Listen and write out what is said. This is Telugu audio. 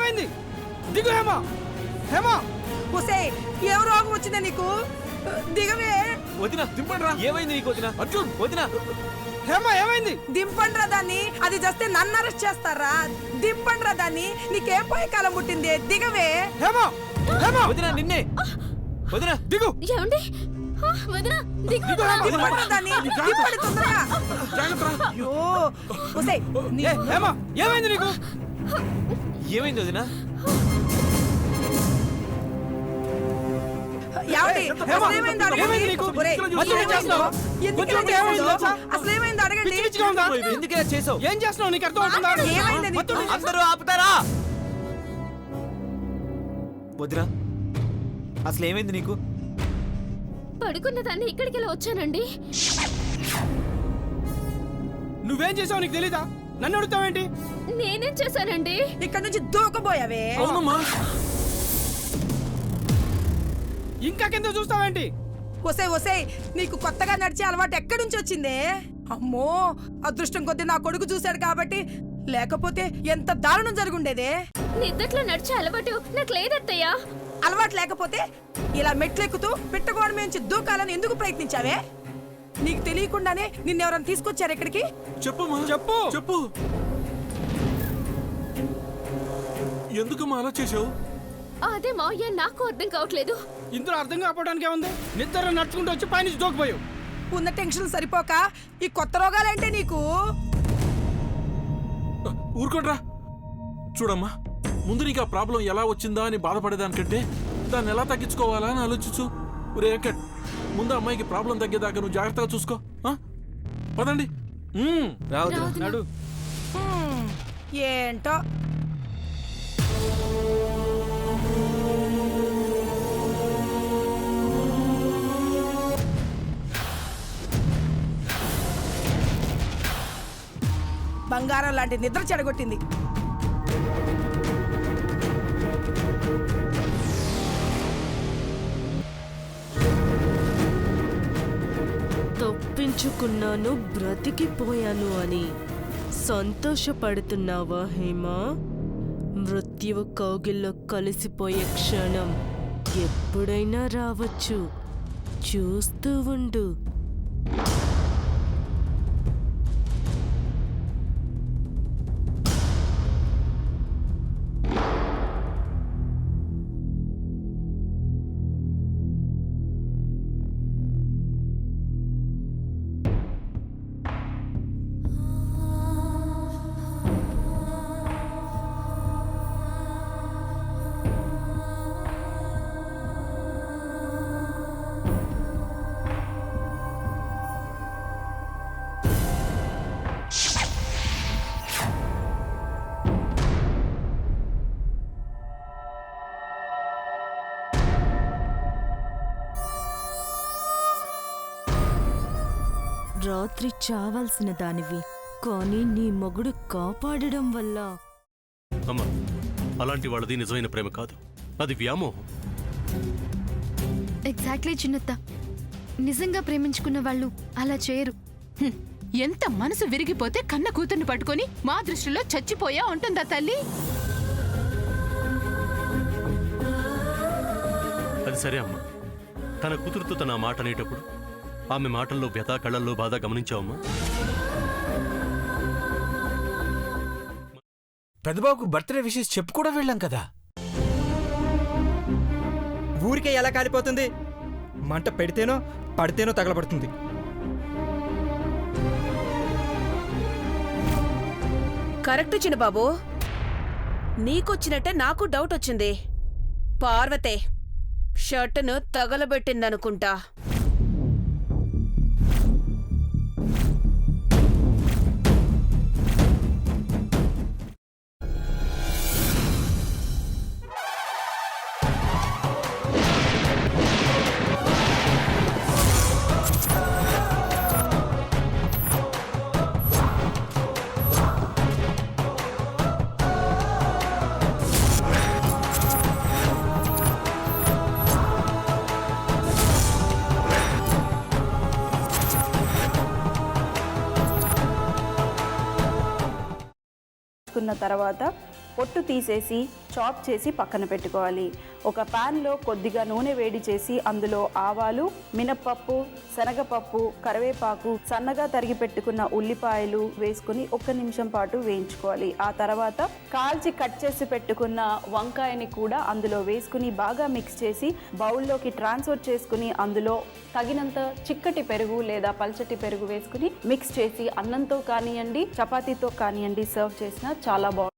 ఏమైంది? దిగు హేమ. హేమ ఒసే ఏ రోగం వచ్చిందా నీకు? దిగవే. వదినా దింపండ్రా. ఏమైంది నీకు వదినా? అర్జున్ వదినా. హేమ ఏమైంది? దింపండ్రా దాన్ని. అది చేస్తే నన్ను అరెస్ట్ చేస్తారా? దింపండ్రా దాన్ని. నీకేం పోయే కాలం పుట్టింది? దిగవే. హేమ హేమ వదినా నిన్నే. వదినా దిగు. ఏమండి? వదినా దింపండ్రా దాన్ని. దింపండి తొందరగా. అయ్యో ఒసే ఏ హేమ ఏమైంది నీకు? ఏమైంది వదినా? ఏమండి? హేమ, అసలు ఏమైంది అడగండి. ఏమైంది నీకు? ఒరేయ్, మధ్యలో ఏం చేస్తున్నావు? ఎందుకు ఇలా కొంచెం ఏమైంది చేస్తున్నావు? తెలుసా? అసలు ఏమైంది అడగండి. పిచ్చి పిచ్చిగా ఉందా? ఎందుకు ఇలా చేసావు? ఏం చేస్తున్నావు? నీకు అర్థం అవుతుందా? ఏమైంది నీకు? మత్తులో అందరూ ఆపుతారా? వదినా అసలు ఏమైంది నీకు? పడుకున్న దాన్ని ఇక్కడికి ఇలా వచ్చానండి. నువ్వేం చేసావు నీకు తెలీదా? నన్ను అడుగుతావేంటి? నేనేం చేశానండి? ఇక్కడ నుంచి దూకపోయావే. అవునమ్మా. ఇంకా కింద చూస్తావేంటి? ఒసే ఒసే నీకు కొత్తగా నడిచే అలవాటు ఎక్కడి నుంచి వచ్చిందే? అమ్మో అదృష్టం కొద్దీ నా కొడుకు చూశాడు కాబట్టి, లేకపోతే ఎంత దారుణం జరుగుండేదే. నిద్దట్లో నడిచే అలవాటు నాకు లేదత్తయ్యా. అలవాటు లేకపోతే ఇలా మెట్లెక్కుతూ పిట్టగోడ నుంచి దూకాలని ఎందుకు ప్రయత్నించావే? నీకు తెలియకుండానే నిన్నెవరైనా తీసుకొచ్చారు ఇక్కడికి? చెప్పమ్మా. చెప్పు. చెప్పు. ఎందుకమ్మా అలా చేసావు? అదే మావయ్య, నాకు అర్థం కావట్లేదు. ఇందులో అర్థం కాకపోవడానికి ఏముంది? నిద్ర నడుచుకుంటూ వచ్చి పైనుంచి దూకపోయావు. ఉన్న టెన్షన్ సరిపోక ఈ కొత్త రోగాలేంటే నీకు? ఊరుకోడ్రా. చూడమ్మా, ముందు నీకు ఆ ప్రాబ్లం ఎలా వచ్చిందా అని బాధపడేదానికంటే దాన్ని ఎలా తగ్గించుకోవాలా అని ఆలోచించు. ఒరే వెంకట్, ముందు అమ్మాయికి ప్రాబ్లం తగ్గేదాకా నువ్వు జాగ్రత్తగా చూసుకో. పదండి. రావద్దు. నడు. ఏంటో బంగారం లాంటి నిద్ర చెడగొట్టింది. తప్పించుకున్నాను, బ్రతికిపోయాను అని సంతోషపడుతున్నావా హేమా? మృత్యువు కౌగిల్లో కలిసిపోయే క్షణం ఎప్పుడైనా రావచ్చు. చూస్తూ ఉండు. రాత్రి చావాల్సిన దానివి, కానీ నీ మొగుడు కాపాడడం వల్ల. అమ్మా, అలాంటి వాళ్ళది నిజమైన ప్రేమ కాదు, అది వ్యామోహం. ఎగ్జాక్ట్లీ చిన్నత్త. నిజంగా ప్రేమించుకున్న వాళ్ళు అలా చేయరు. ఎంత మనసు విరిగిపోతే కన్న కూతుర్ని పట్టుకొని మా దృష్టిలో చచ్చిపోయా ఉంటుందా తల్లి? అది సరే అమ్మా, తన కూతురుతో తన ఆ మాట అనేటప్పుడు ఆమె మాటల్లో వ్యథ, కళ్ళల్లో బాధ గమనించావమ్మా? పెద్దబాబుకు బర్త్డే విషెస్ చెప్పు కూడా వెళ్ళాం కదా. ఊరికే ఎలా కాలిపోతుంది? మంట పెడితేనో పడితేనో తగలబడుతుంది. కరెక్ట్ చిన్నబాబు. నీకొచ్చినట్టే నాకు డౌట్ వచ్చింది. పార్వతే షర్టును తగలబెట్టిందనుకుంటా. తర్వాత పొట్టు తీసేసి చాప్ చేసి పక్కన పెట్టుకోవాలి. ఒక ప్యాన్లో కొద్దిగా నూనె వేడి చేసి అందులో ఆవాలు, మినప్పప్పు, శనగపప్పు, కరివేపాకు, సన్నగా తరిగి పెట్టుకున్న ఉల్లిపాయలు వేసుకుని 1 నిమిషం పాటు వేయించుకోవాలి. ఆ తర్వాత కాల్చి కట్ చేసి పెట్టుకున్న వంకాయని కూడా అందులో వేసుకుని బాగా మిక్స్ చేసి బౌల్లోకి ట్రాన్స్ఫర్ చేసుకుని అందులో తగినంత చిక్కటి పెరుగు లేదా పల్చటి పెరుగు వేసుకుని మిక్స్ చేసి అన్నంతో కానివ్వండి, చపాతీతో కానివ్వండి సర్వ్ చేసినా చాలా బాగుంటుంది.